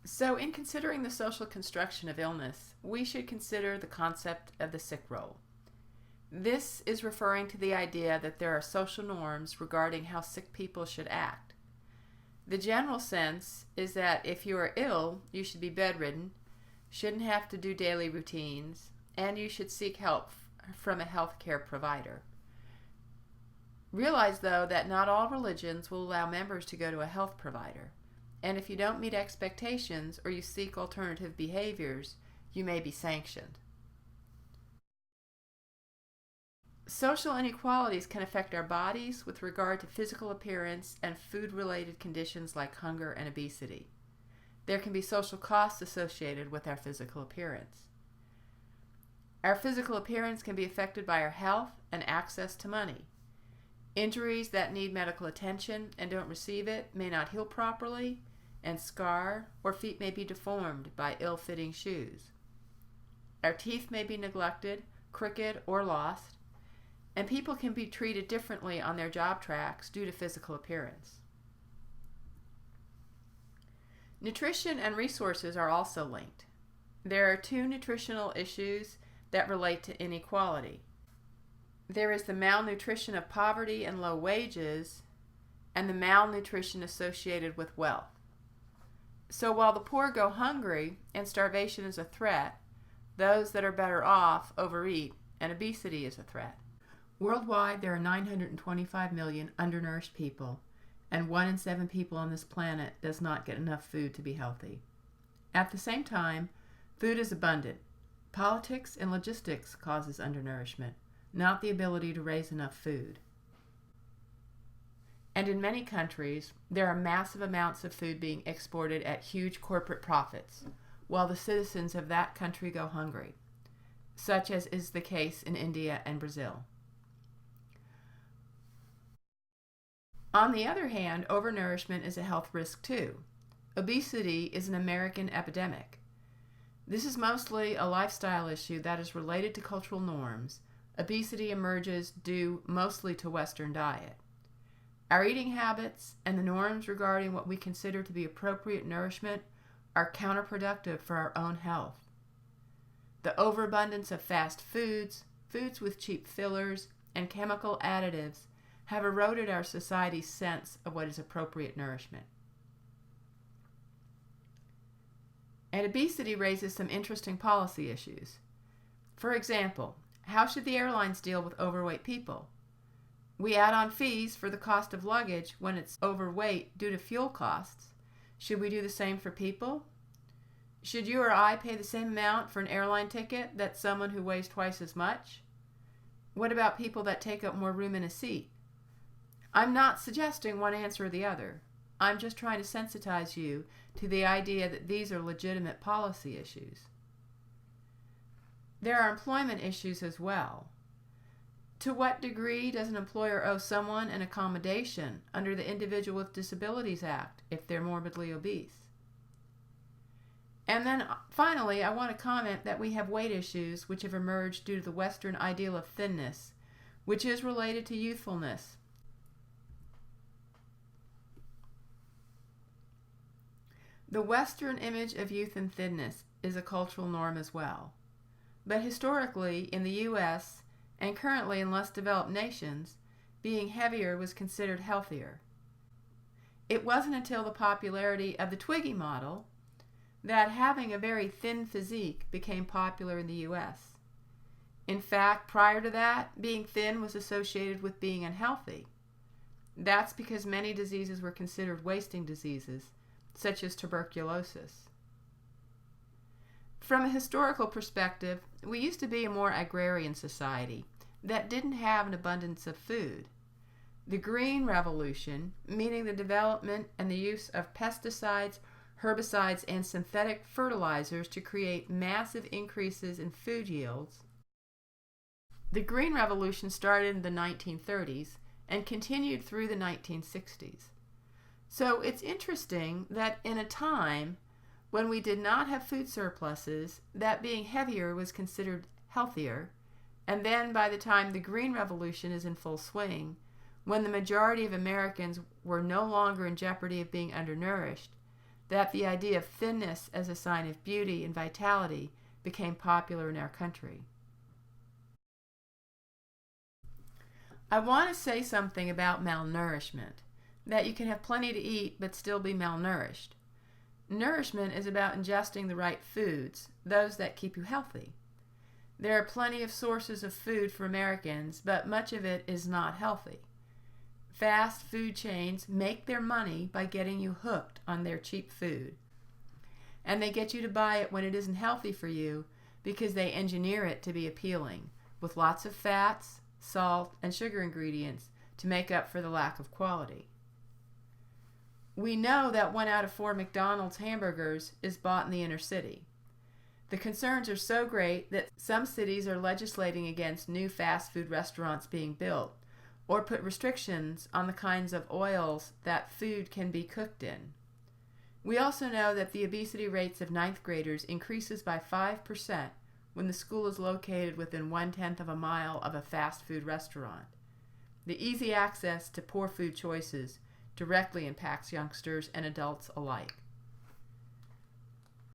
So, in considering the social construction of illness, we should consider the concept of the sick role. This is referring to the idea that there are social norms regarding how sick people should act. The general sense is that if you are ill, you should be bedridden, shouldn't have to do daily routines, and you should seek help from a healthcare provider. Realize, though, that not all religions will allow members to go to a health provider, and if you don't meet expectations or you seek alternative behaviors, you may be sanctioned. Social inequalities can affect our bodies with regard to physical appearance and food-related conditions like hunger and obesity. There can be social costs associated with our physical appearance. Our physical appearance can be affected by our health and access to money. Injuries that need medical attention and don't receive it may not heal properly and scar, or feet may be deformed by ill-fitting shoes. Our teeth may be neglected, crooked, or lost, and people can be treated differently on their job tracks due to physical appearance. Nutrition and resources are also linked. There are two nutritional issues that relate to inequality. There is the malnutrition of poverty and low wages, and the malnutrition associated with wealth. So while the poor go hungry and starvation is a threat, those that are better off overeat and obesity is a threat. Worldwide, there are 925 million undernourished people, and 1 in 7 people on this planet does not get enough food to be healthy. At the same time, food is abundant. Politics and logistics causes undernourishment, not the ability to raise enough food. And in many countries, there are massive amounts of food being exported at huge corporate profits, while the citizens of that country go hungry, such as is the case in India and Brazil. On the other hand, overnourishment is a health risk too. Obesity is an American epidemic. This is mostly a lifestyle issue that is related to cultural norms. Obesity emerges due mostly to Western diet. Our eating habits and the norms regarding what we consider to be appropriate nourishment are counterproductive for our own health. The overabundance of fast foods, foods with cheap fillers, and chemical additives have eroded our society's sense of what is appropriate nourishment. And obesity raises some interesting policy issues. For example, how should the airlines deal with overweight people? We add on fees for the cost of luggage when it's overweight due to fuel costs. Should we do the same for people? Should you or I pay the same amount for an airline ticket that someone who weighs twice as much? What about people that take up more room in a seat? I'm not suggesting one answer or the other. I'm just trying to sensitize you to the idea that these are legitimate policy issues. There are employment issues as well. To what degree does an employer owe someone an accommodation under the Individual with Disabilities Act if they're morbidly obese? And then finally, I want to comment that we have weight issues which have emerged due to the Western ideal of thinness, which is related to youthfulness. The Western image of youth and thinness is a cultural norm as well. But historically, in the U.S., and currently in less developed nations, being heavier was considered healthier. It wasn't until the popularity of the Twiggy model that having a very thin physique became popular in the U.S. In fact, prior to that, being thin was associated with being unhealthy. That's because many diseases were considered wasting diseases, such as tuberculosis. From a historical perspective, we used to be a more agrarian society that didn't have an abundance of food. The Green Revolution, meaning the development and the use of pesticides, herbicides, and synthetic fertilizers to create massive increases in food yields. The Green Revolution started in the 1930s and continued through the 1960s. So it's interesting that in a time when we did not have food surpluses, that being heavier was considered healthier, and then by the time the Green Revolution is in full swing, when the majority of Americans were no longer in jeopardy of being undernourished, that the idea of thinness as a sign of beauty and vitality became popular in our country. I want to say something about malnourishment, that you can have plenty to eat but still be malnourished. Nourishment is about ingesting the right foods, those that keep you healthy. There are plenty of sources of food for Americans, but much of it is not healthy. Fast food chains make their money by getting you hooked on their cheap food. And they get you to buy it when it isn't healthy for you because they engineer it to be appealing, with lots of fats, salt, and sugar ingredients to make up for the lack of quality. We know that 1 out of 4 McDonald's hamburgers is bought in the inner city. The concerns are so great that some cities are legislating against new fast food restaurants being built, or put restrictions on the kinds of oils that food can be cooked in. We also know that the obesity rates of 9th graders increases by 5% when the school is located within 1/10 of a mile of a fast food restaurant. The easy access to poor food choices directly impacts youngsters and adults alike.